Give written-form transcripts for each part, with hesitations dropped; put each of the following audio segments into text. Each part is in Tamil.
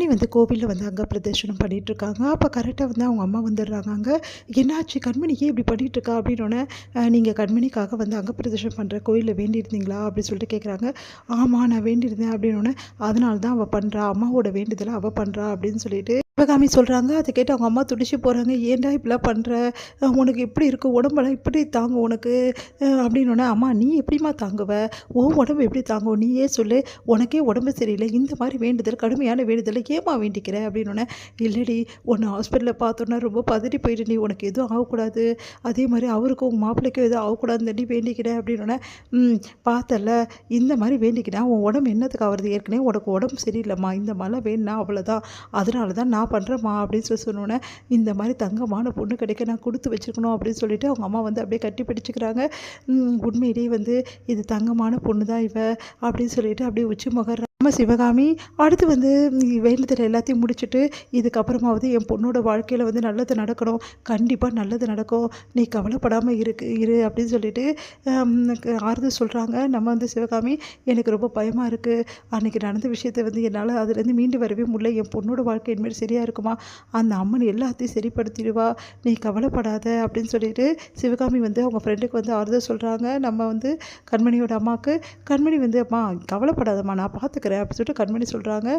கண்மணி வந்து கோவிலில் வந்து அங்க பிரதர்ஷனம் பண்ணிகிட்ருக்காங்க. அப்போ கரெக்டாக வந்து அவங்க அம்மா வந்துடுறாங்க அங்கே. என்னாச்சு கண்மணி ஏன் இப்படி பண்ணிகிட்ருக்கா அப்படின்னோடனே, நீங்கள் கண்மணிக்காக வந்து அங்க பிரதர்ஷனம் பண்ணுற கோயிலில் வேண்டியிருந்தீங்களா அப்படின்னு சொல்லிட்டு கேட்குறாங்க. ஆமாம் நான் வேண்டியிருந்தேன் அப்படின்னோடனே, அதனால தான் அவள் பண்ணுறா, அம்மாவோட வேண்டுதலை அவள் பண்ணுறா அப்படின்னு சொல்லிட்டு சிவகாமி சொல்கிறாங்க. அதை கேட்டு அவங்க அம்மா துடிச்சு போகிறாங்க. ஏன்டா இப்படிலாம் பண்ணுற, உனக்கு எப்படி இருக்குது உடம்பெல்லாம் இப்படி தாங்கும் உனக்கு அப்படின்னோடனே, அம்மா நீ எப்படிம்மா தாங்குவ, உன் உடம்பு எப்படி தாங்கும் நீயே சொல்லு, உனக்கே உடம்பு சரியில்லை, இந்த மாதிரி வேண்டுதல் கடுமையான வேண்டுதலை ஏம்மா வேண்டிக்கிற அப்படின்னோடனே, இல்லடி உன்னை ஹாஸ்பிட்டலில் பார்த்தோன்னா ரொம்ப பதறி போயிட்டு, நீ உனக்கு எதுவும் ஆகக்கூடாது, அதே மாதிரி அவருக்கும் உங்கள் மாப்பிள்ளைக்கும் எதுவும் ஆகக்கூடாதுன்னு தண்ணி வேண்டிக்கிறேன் அப்படின்னோடனே, பார்த்தல இந்த மாதிரி வேண்டிக்கிட்டேன் உன் உடம்பு என்னத்துக்கு ஆகுறது, ஏற்கனவே உனக்கு உடம்பு சரியில்லைம்மா, இந்த மாதிரிலாம் வேணுனா அவ்வளோதான், அதனால தான் நான் பண்ணுறேம்மா அப்படின்னு சொல்லி சொன்னோன்னே, இந்த மாதிரி தங்கமான பொண்ணு கிடைக்க நான் கொடுத்து வச்சுருக்கணும் அப்படின்னு சொல்லிட்டு அவங்க அம்மா வந்து அப்படியே கட்டி பிடிச்சிக்கிறாங்க. உண்மையிலேயே வந்து இது தங்கமான பொண்ணு தான் இவ அப்படின்னு சொல்லிட்டு அப்படியே உச்சி முகர் நம்ம சிவகாமி அடுத்து வந்து வேண்டுதல் எல்லாத்தையும் முடிச்சுட்டு, இதுக்கப்புறமாவது என் பொண்ணோட வாழ்க்கையில் வந்து நல்லது நடக்கணும், கண்டிப்பாக நல்லது நடக்கும், நீ கவலைப்படாமல் இரு அப்படின்னு சொல்லிட்டு ஆறுதல் சொல்கிறாங்க. நம்ம வந்து சிவகாமி எனக்கு ரொம்ப பயமாக இருக்குது, அன்றைக்கி நடந்த விஷயத்தை வந்து என்னால் அதுலேருந்து மீண்டு வரவே முடியல, என் பொண்ணோட வாழ்க்கை இனிமேல் சரியாக இருக்குமா, அந்த அம்மன் எல்லாத்தையும் சரிப்படுத்திடுவா, நீ கவலைப்படாத அப்படின்னு சொல்லிட்டு சிவகாமி வந்து அவங்க ஃப்ரெண்டுக்கு வந்து ஆறுதல் சொல்கிறாங்க. நம்ம வந்து கண்மணியோட அம்மாவுக்கு. கண்மணி வந்து அம்மா கவலைப்படாதம்மா நான் பார்த்துக்கிறேன் அப்படின்னு சொல்லிட்டு கண்மணி சொல்கிறாங்க.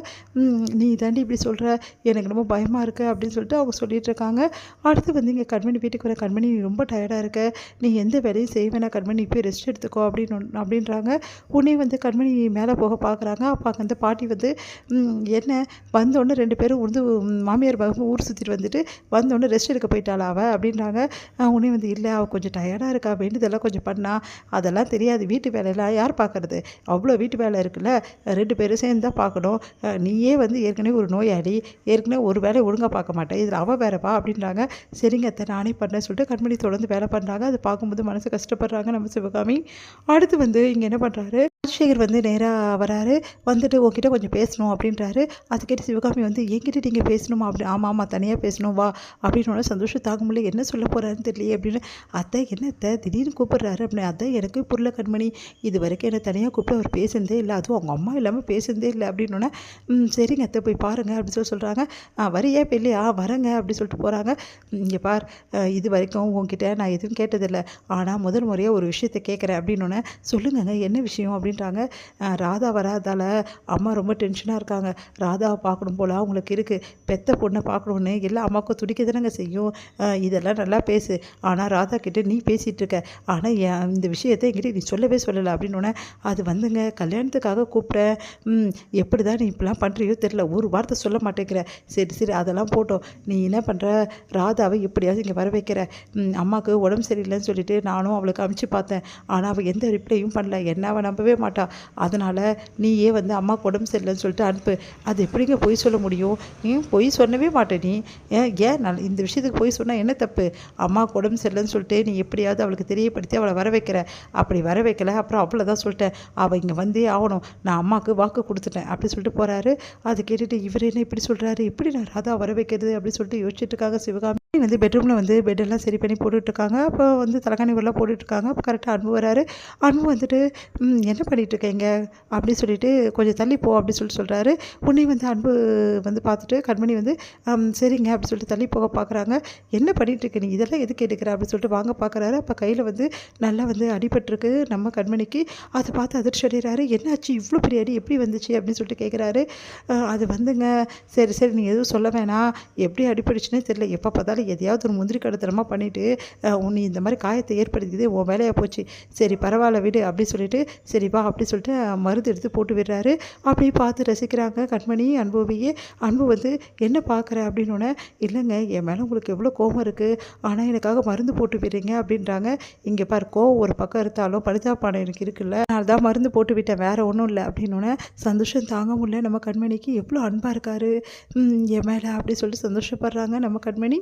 நீ தாண்டி இப்படி சொல்கிற, எனக்கு ரொம்ப பயமாக இருக்குது அப்படின்னு சொல்லிட்டு அவங்க சொல்லிட்டு இருக்காங்க. அடுத்து வந்து இங்கே கண்மணி வீட்டுக்கு வர, கண்மணி ரொம்ப டயர்டாக இருக்க, நீ எந்த வேலையும் செய்ய வேணா கண்மணி, போய் ரெஸ்ட் எடுத்துக்கோ அப்படின்றாங்க. உடனே வந்து கண்மணி மேலே போக பார்க்குறாங்க. அப்போ அந்த பாட்டி வந்து என்ன வந்தோடனே 2 பேரும் வந்து மாமியார் ஊர் சுற்றிட்டு வந்துட்டு வந்தோடனே ரெஸ்ட் எடுக்க போயிட்டாளா அவள் அப்படின்றாங்க. உடனே வந்து இல்லை அவள் கொஞ்சம் டயர்டாக இருக்கா, வேண்டியதெல்லாம் கொஞ்சம் பண்ணா, அதெல்லாம் தெரியாது, வீட்டு வேலையெல்லாம் யார் பார்க்குறது, அவ்வளோ வீட்டு வேலை இருக்குல்ல, 2 பேரும் சேர்ந்து தான் பார்க்கணும், நீயே வந்து ஏற்கனவே ஒரு நோயாளி, ஏற்கனவே ஒரு வேலையை ஒழுங்காக பார்க்க மாட்டேன், இதில் அவள் வேறப்பா அப்படின்றாங்க. சரிங்க அத்தை நானே பண்ணுறேன்னு சொல்லிட்டு கண்மணி தொடர்ந்து வேலை பண்ணுறாங்க. அது பார்க்கும்போது மனசு கஷ்டப்படுறாங்க நம்ம சிவகாமி. அடுத்து வந்து இங்கே என்ன பண்ணுறாரு, ராஜசேகர் வந்து நேராக வராரு, வந்துட்டு உங்ககிட்ட கொஞ்சம் பேசணும் அப்படின்றாரு. அது கேட்டு சிவகாமி வந்து என்கிட்ட நீங்கள் பேசணுமா அப்படி, ஆமாம் தனியாக பேசணும் வா அப்படின்னோட சந்தோஷம் தாங்க முடியல, என்ன சொல்ல போகிறாருன்னு தெரியலையே அப்படின்னு. அத்தை என்ன அத்தை திடீர்னு கூப்பிட்றாரு அப்படின்னு. அத்தை எனக்கு புரியல கண்மணி, இது வரைக்கும் என்னை தனியாக கூப்பிட்டு அவர் பேசுனதே இல்லை, அதுவும் அவங்க அம்மா இல்லாமல் பேசுனதே இல்லை அப்படின்னோடனே, சரிங்க அத்தை போய் பாருங்கள் அப்படின்னு சொல்கிறாங்க. வரியா இப்போ இல்லையா, வரேங்க அப்படின்னு சொல்லிட்டு போகிறாங்க. இங்கே பார், இது வரைக்கும் உங்ககிட்ட நான் எதுவும் கேட்டதில்லை, ஆனால் முதல் முறையாக ஒரு விஷயத்தை கேட்குறேன் அப்படின்னோடனே, சொல்லுங்கங்க என்ன விஷயம் அப்படின்றாங்க. ராதா வராதால அம்மா ரொம்ப டென்ஷனாக இருக்காங்க, ராதாவை பார்க்கணும் போல் அவங்களுக்கு இருக்குது, பெத்த பொண்ணை பார்க்கணுன்னு எல்லா அம்மாவுக்கும் துடிக்க தானங்க செய்யும், இதெல்லாம் நல்லா பேசு, ஆனால் ராதா கிட்டே நீ பேசிகிட்டு இருக்க, ஆனால் இந்த விஷயத்தை என்கிட்ட நீ சொல்லவே சொல்லலை அப்படின்னோடனே, அது வந்துங்க கல்யாணத்துக்காக கூப்பிட்டேன், எப்படி தான் நீ இப்படிலாம் பண்ணுறியோ தெரில, ஒரு வார்த்தை சொல்ல மாட்டேங்கிற, சரி அதெல்லாம் போட்டோம், நீ என்ன பண்ணுற, ராதாவை எப்படியாவது இங்கே வர வைக்கிற, அம்மாவுக்கு உடம்பு சரியில்லைன்னு சொல்லிட்டு நானும் அவளுக்கு அனுப்பிச்சு பார்த்தேன், ஆனால் அவள் எந்த ரிப்ளையும் பண்ணல, என்ன அவள் நம்பவே மாட்டா, அதனால் நீயே வந்து அம்மாவுக்கு உடம்பு சரியில்லைன்னு சொல்லிட்டு அனுப்பு. அது எப்படிங்க பொய் சொல்ல முடியும், பொய் சொல்லவே மாட்டேன் நீ, ஏன் நான் இந்த விஷயத்துக்கு பொய் சொன்னால் என்ன தப்பு, அம்மாவுக்கு உடம்பு சரியில்லைன்னு சொல்லிட்டு நீ எப்படியாவது அவளுக்கு தெரியப்படுத்தி அவளை வர வைக்கிற, அப்படி வர வைக்கல அப்புறம் அவ்வளோதான் சொல்லிட்டேன், அவள் இங்கே வந்தே ஆகணும், நான் அம்மாவுக்கு வாக்கு கொடுத்துட்டேன் அப்படி சொல்லிட்டு போகிறாரு. அதை கேட்டுட்டு இவர் என்ன இப்படி சொல்கிறாரு, எப்படி நான் ராதா வர வைக்கிறது அப்படின்னு சொல்லிட்டு யோசிச்சுட்டு இருக்காங்க சிவகாமி. வந்து பெட்ரூமில் வந்து பெட்டெல்லாம் சரி பண்ணி போட்டுட்ருக்காங்க. அப்போ வந்து தலைகாணி வரலாம் போட்டுட்ருக்காங்க. அப்போ கரெக்டாக அன்பு வராரு. அன்பு வந்துட்டு என்ன பண்ணிகிட்ருக்கீங்க அப்படின்னு சொல்லிட்டு, கொஞ்சம் தள்ளி போ அப்படின்னு சொல்கிறாரு. உடனே வந்து அன்பு வந்து பார்த்துட்டு கண்மணி வந்து சரிங்க அப்படின்னு சொல்லிட்டு தள்ளி போக பார்க்குறாங்க. என்ன பண்ணிகிட்ருக்க நீ, இதெல்லாம் எதுக்கு எடுக்கிற அப்படின்னு சொல்லிட்டு வாங்க பார்க்குறாரு. அப்போ கையில் வந்து நல்லா வந்து அடிபட்டிருக்கு நம்ம கண்மணிக்கு. அதை பார்த்து அதிர்ச்சி அடைகிறாரு. என்னாச்சு இவ்வளோ பெரிய அடி எப்படி வந்துச்சு அப்படின்னு சொல்லிட்டு கேட்குறாரு. அது வந்துங்க சரி நீ எதுவும் சொல்ல வேணாம், எப்படி அடிபடிச்சுன்னே தெரியல, எப்போ பார்த்தாலும் எதையாவது ஒரு முந்திரி கடத்தனமாக பண்ணிவிட்டு நீ இந்த மாதிரி காயத்தை ஏற்படுத்தியதே உன் வேலையாக போச்சு, சரி பரவாயில்ல விடு அப்படின்னு சொல்லிட்டு, சரி வா அப்படி சொல்லிட்டு மருந்து எடுத்து போட்டு விடுறாரு. அப்படியே பார்த்து ரசிக்கிறாங்க கண்மணி அன்புவையே. அன்பு வந்து என்ன பார்க்குற அப்படின்னோடனே, இல்லைங்க என் மேலே உங்களுக்கு எவ்வளோ கோபம் இருக்குது, ஆனால் எனக்காக மருந்து போட்டு விடுறீங்க அப்படின்றாங்க. இங்கே பார், கோவம் ஒரு பக்கம் இருந்தாலும் பரிதாபானம் எனக்கு இருக்குல்ல, அதனால தான் மருந்து போட்டு விட்டேன், வேறு ஒன்றும் இல்லை அப்படின்னோடனே சந்தோஷம் தாங்க முடியல நம்ம கண்மணிக்கு. எவ்வளோ அன்பாக இருக்காரு என் மேலே அப்படி சொல்லிட்டு சந்தோஷப்படுறாங்க நம்ம கண்மணி.